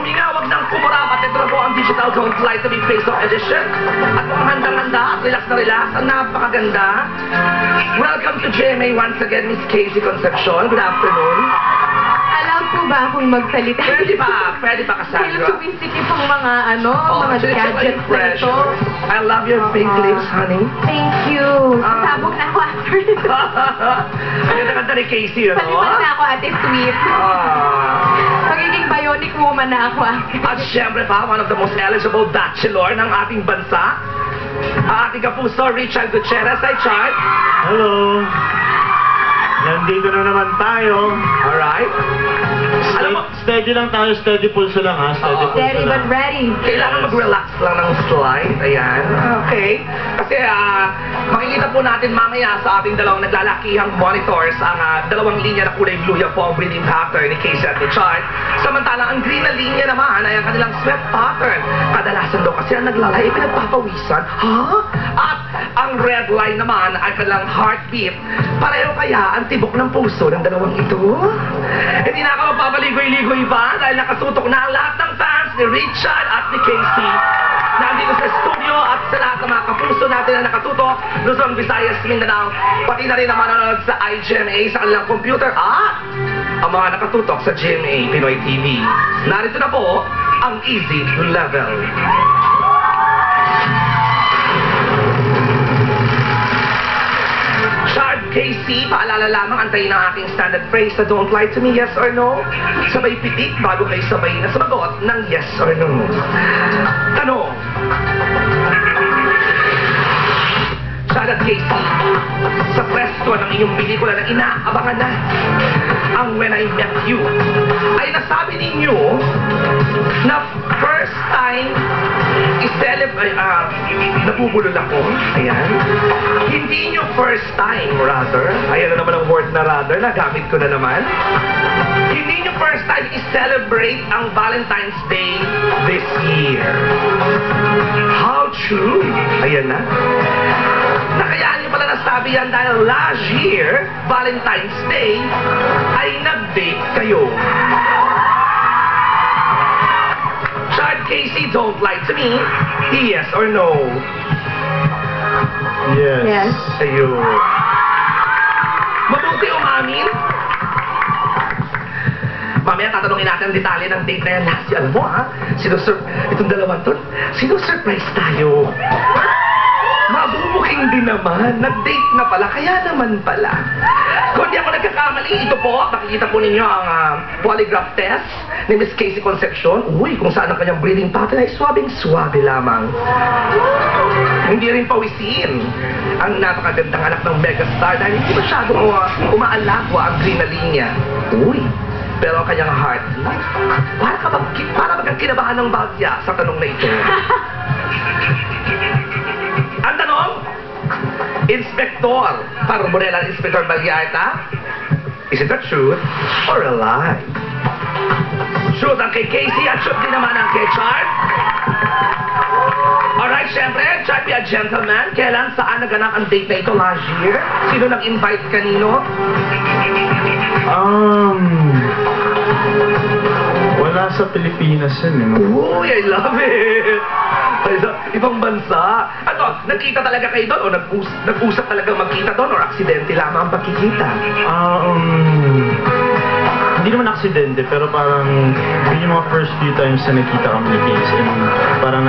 huminga, wag nang kumurapat. Ito na po ang Digital Don't Lie to Me Face-Off Edition. At kung handang-handa at relax na relax, ang napakaganda. Welcome to GMA once again, Miss Casey Concepcion. Good afternoon. Alam po ba akong magsalita? Pwede ba, Cassandra? Dahil sumisikip ang mga mga gadgets na ito. I love your pink lips, honey. Thank you. Sabog na ako after nito. Ang ganda ni Casey, ano? Palipat na ako, Ate Sweet. Magiging bionic woman na ako after. At syempre pa, one of the most eligible bachelor ng ating bansa, ang ating kapuso, Richard Gutierrez. Hi, Chad. Hello. Nandito na naman tayo. Alright. Alam mo, Steady lang tayo, steady pulso lang ha. Steady pulso Steady but lang. ready. kailangan mag-relax lang ng slide. Ayan. Okay. Kasi makikita po natin mamaya sa ating dalawang naglalakihang monitors ang dalawang linya na kulay blue yung po ang breathing pattern ni Casey at ni Chart. Samantalang ang green na linya naman ay ang kanilang sweat pattern. Kadalasan daw kasi ang naglalay ay pinagpapawisan. Ha? At ang red line naman ay kanilang heartbeat. Pareho kaya ang tibok ng puso ng dalawang ito? Hindi na ako magpapaligoy-ligoy pa dahil nakatutok na ang lahat ng fans ni Richard at ni Casey. Nandito sa studio at sa lahat ng mga kapuso natin na nakatutok, Luzon, Visayas, Mindanao, pati na rin naman nanonood sa iGMA sa kanilang computer at ang mga nakatutok sa GMA Pinoy TV. Narito na po ang Easy Level. Chard, Casey, paalala lamang, antayin ang aking standard phrase na don't lie to me, yes or no. Sabay pitik bago kayo sabay na sumagot ng yes or no. Tanong. Chard at Casey, sa pwesto ng iyong pelikula na inaabangan na, ang When I Met You, ay nasabi ninyo na first time nabubulol ako. Ayan. Hindi nyo first time, rather. Ayan na naman ang word na rather. Nagamit ko na naman. Hindi nyo first time i-celebrate ang Valentine's Day this year. How true? Ayan na. Nakayaan nyo pala nasabi yan dahil last year, Valentine's Day, ay nag-date kayo. Chad, Casey, don't lie to me. Yes or no? Yes. Yes. Ayun. Mabuti umamin. Mamaya tatanungin natin ang detalye ng date na yan. Last year, alam mo itong dalawang to, sinusurprise tayo. Mabubuking din naman. Nag-date na pala. Kaya naman pala. Kung di ako nagkakamali, ito po, makikita po ninyo ang polygraph test ni Miss Casey Concepcion. Uy, kung saan ang kanyang breathing pattern ay swabing-swabe lamang. Hindi rin pawisin ang napakagandang anak ng megastar dahil hindi masyadong umaalagwa ang green na linya. Uy, pero ang kanyang heart, para bang kinabahan ng bagya sa tanong na ito. Ang tanong, Inspektor Parumorela, Inspektor Balyarta, is it a truth or a lie? Truth ang kay Casey at truth din naman ang kay Chard. Alright, syempre, Chard, be a gentleman. Kailan, saan naganap ang date na ito last year? Sino nag-invite kanino? Wala sa Pilipinas yun. Uy, I love it! Ibang bansa. Ano, nagkita talaga kayo doon? O nag-usap talaga magkita doon? Or aksidente lamang ang pagkikita? Hindi naman aksidente, pero parang yun yung mga first few times na nakita kami ni Casey. And parang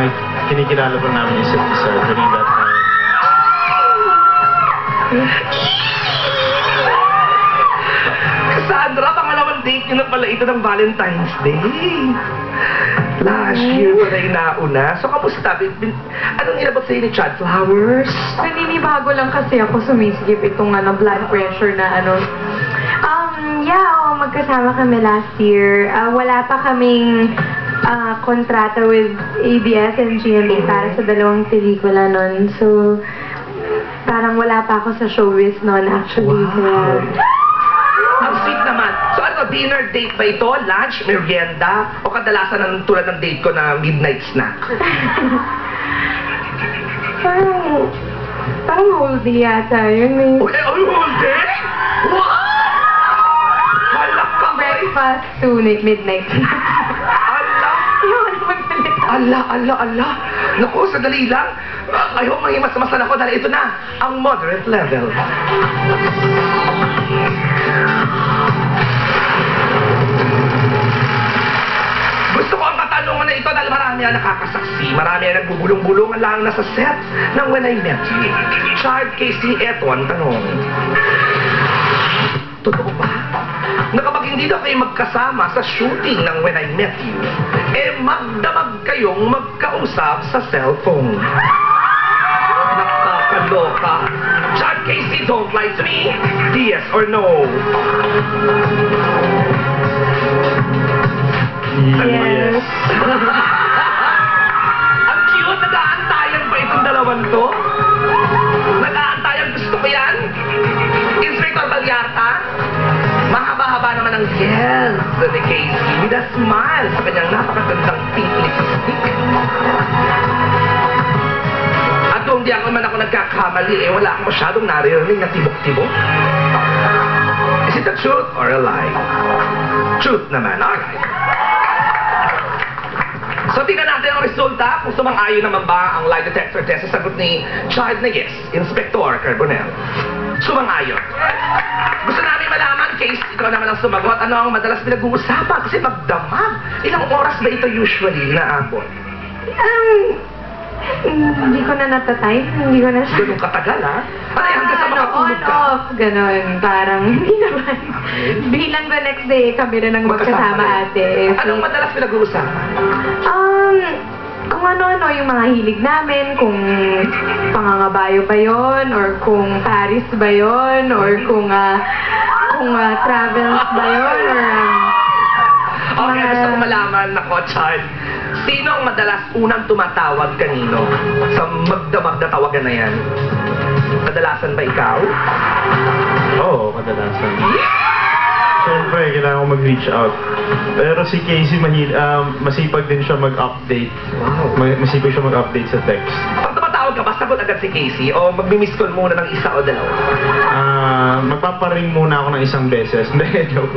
kinikilala pa namin isa't isa during that time. Cassandra, pangalawang date nyo na pala ito ng Valentine's Day. Last year pa na inauna. So, kamusta? Anong inabot sa'yo ni Chad? Flowers? Naninibago lang kasi ako sumisikip itong blood pressure na magkasama kami last year. Wala pa kaming kontrata with ABS and GMA para sa dalawang pelikula nun. So, parang wala pa ako sa showbiz nun actually. Wow. Ang sweet naman. So ano, dinner date ba ito? Lunch? Merienda? O kadalasan ng tulad ng date ko na midnight snack? Parang whole day yata yun eh. Okay, whole day? What? Halak ka ba? Breakfast to midnight. Halak Ala. Naku, sadali lang. I hope mahimas-masan ako dahil ito na ang moderate level. Gusto ko ang katanungan na ito dahil marami ang nakakasaksi. Marami ang nagbubulong-bulungan lang na sa set ng When I Met You. Child Casey, eto ang tanong. Totoo ba? Na kapag hindi daw kayo magkasama sa shooting ng When I Met You, magdamag kayong magkausap sa cellphone. Nakakaloka. Child Casey, don't lie to me. Yes or no? Yes. Ang cute, nag-aantayan pa itong dalawan to. Nag-aantayan, gusto ko yan. Inspector Vallarta, mahaba-haba naman ang yes ni Casey with a smile sa kanyang napakagandang pink lipstick. At kung di ako nagkakamali, wala akong masyadong naririnig na tibok-tibok. Is it a truth or a lie? Truth naman, alright. So, tingnan natin ang resulta kung sumang-ayon naman ba ang lie detector test sa sagot ni Child na yes, Inspector Carbonell. Sumang-ayon. Gusto namin malaman, Case, ikaw naman ang sumagot, ano ang madalas pinag-uusapan? Kasi magdamag. Ilang oras ba ito usually naabot? Hindi ko na natatype. Hindi ko na siya. Ganun katagal, ha? Ano, hanggang sa makatulog ka? On-off, ganun. Parang, hindi naman. Bilang the next day, kami rin ang magkasama ate. Anong madalas pinag-uusapan? Kung ano-ano yung mga hilig namin, kung pangangabayo ba yun, or kung Paris ba yun, or kung travels ba yun, or Okay, gusto kong malaman ako, Child. Sino ang madalas unang tumatawag kanino sa magdamag na tawagan na yan? Kadalasan ba ikaw? Oo, kadalasan. Siyempre, kailangan ko mag-reach out. Pero si Casey, masipag din siya mag-update. Wow. Masipag siya mag-update sa text. Pag tumatawag ka ba, sagot agad si Casey o magmi-miss call muna ng isa o dalawa? Magpaparing muna ako ng isang beses. Hindi, joke.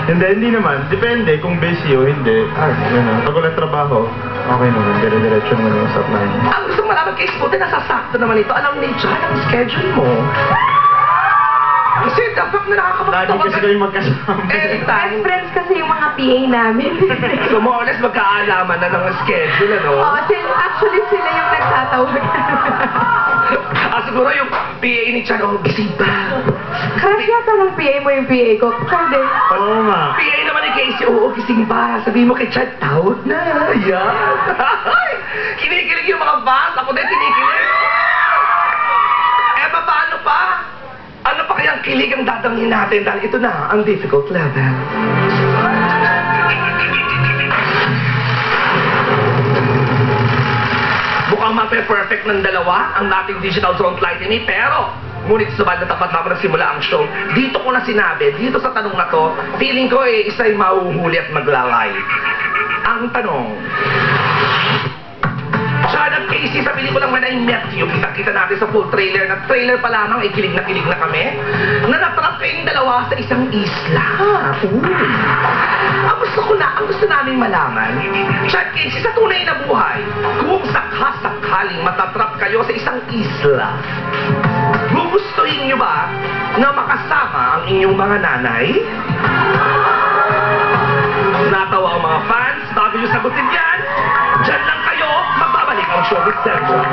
hindi naman. Depende kung busy o hindi. Ganun. Pag wala trabaho, okay naman. Dire-diretso naman yung usap namin. Ang gusto mo malaman, Casey, buti nasasakto naman ito. Alam ni John ang schedule mo. Kasi dapat na Lagi kasi kami magkasama. best Anytime. friends kasi yung mga PA namin. So more or less magkaalaman na ng schedule, ano? Actually sila yung nagtatawag. Siguro yung PA ni Chan, gising pa. Crush yata ng PA mo yung PA ko. Hindi. Oo nga. PA naman ni Casey, gising pa. Sabihin mo kay Chan, tawag na. Yan. Kinikilig yung mga bas. Ako din kinikilig. Paano pa? Ano pa kayang kilig ang dadangin natin dahil ito na ang difficult level. Mukhang mape-perfect ng dalawa ang dating digital don't lie to me, pero ngunit subal na tapat bago nagsimula ang show, dito ko na sinabi, dito sa tanong na to, feeling ko isa'y mahuhuli at maglalay. Ang tanong, Chad at Casey, sa pelikulang When I Met You, kita natin sa full trailer, na trailer pa lamang, kilig na kami, na natrap kayong dalawa sa isang isla. Ang gusto namin malaman, Chad, Casey, sa tunay na buhay, kung sakasakaling matatrap kayo sa isang isla, gugustuhin nyo ba na makasama ang inyong mga nanay? Natawa ang mga fans, bago nyo sagutin yan, dyan lang kayo, magbabalik ang Showbiz Central.